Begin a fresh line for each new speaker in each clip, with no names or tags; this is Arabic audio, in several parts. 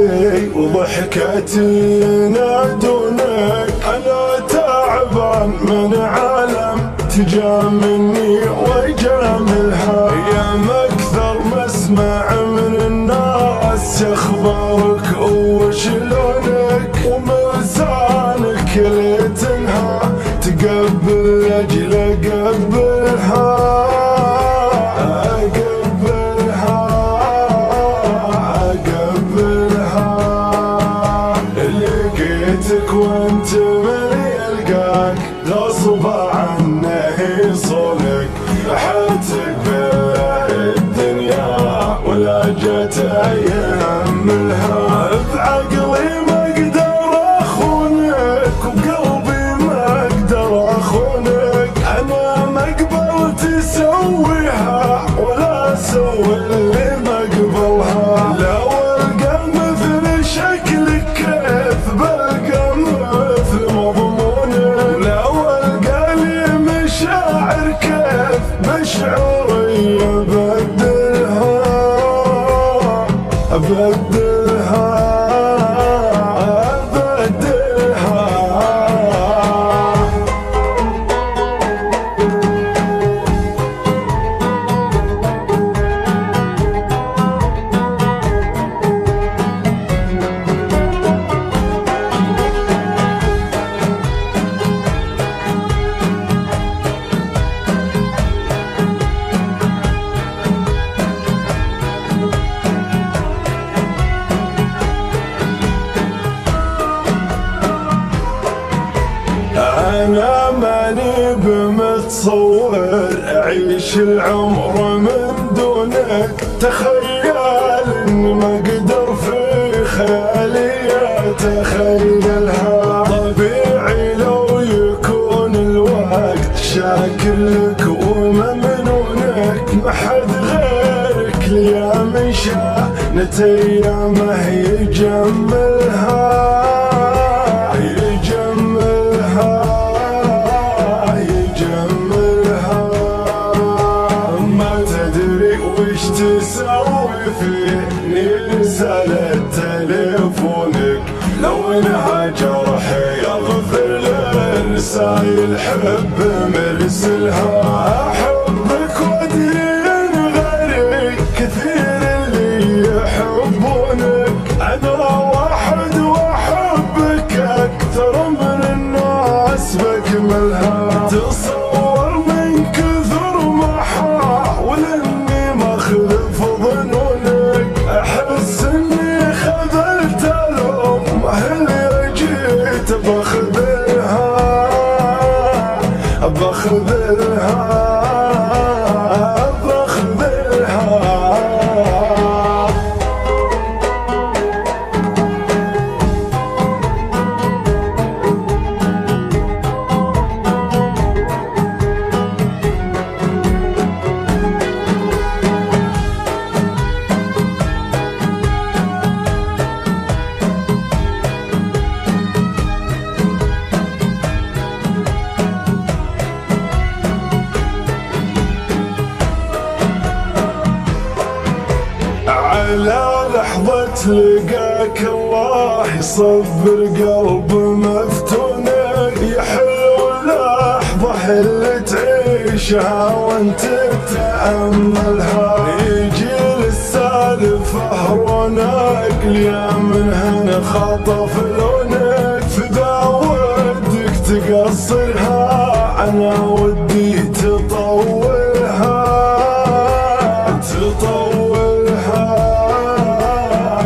لي وضحكتي ينادونك. أنا تعبان من عالم تجاملني ويجاملها، يا مكثر ما اسمع من الناس اخبارك وشلونك، وملسانك ليتنها تقبل اجل اقبلها اقبلها اقبلها. لقيتك وانت من يلقاك غصب عنه يصونك، حتقبل الدنيا ولا جت ايام الها. بعقلي ما اقدر اخونك وبقلبي ما اقدر اخونك، انا ما قبلت اسويها ولا اسوي اللي ما قبلها. لا والقى مثل شكلك كيف بلقى مثل مضمونك، لا والقى لي مشاعر كيف مشعوري ابدلها ابدلها ابدلها. أنا ماني بمتصور أعيش العمر من دونك، تخيل إني ما أقدر في خيالي أتخيلها. طبيعي لو يكون الوقت شاكلك وممنونك، ما حد غيرك ليا مشى نتيامه يجملها تسوي فيني رسالة تليفونك. لو انها جرحي اغفر للرسايل حب مرسلها. احبك وادري ان غيري كثير اللي يحبونك، انا واحد واحبك اكثر من الناس بكملها. تصور من كثر ما حاول اخذف ظنونك، احس اني خذلت الامه اللي جيت باخذلها باخذلها باخذلها. على لحظة لقاك الله يصبر قلب مفتونك، يحلو اللحظة اللي تعيشها وانت تتأملها. يجي للسالفة رونق ليا من هنا خطف لونك، فدا ودك تقصرها انا ودي تطولها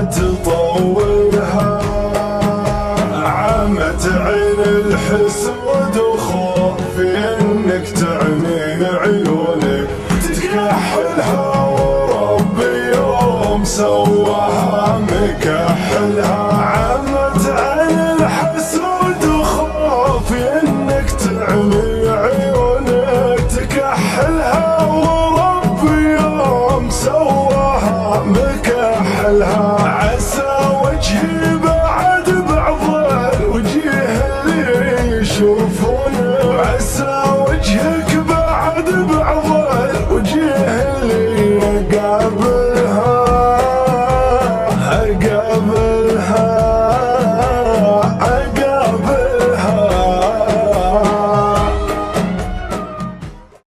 تطولها. عمت عين الحسود وخوف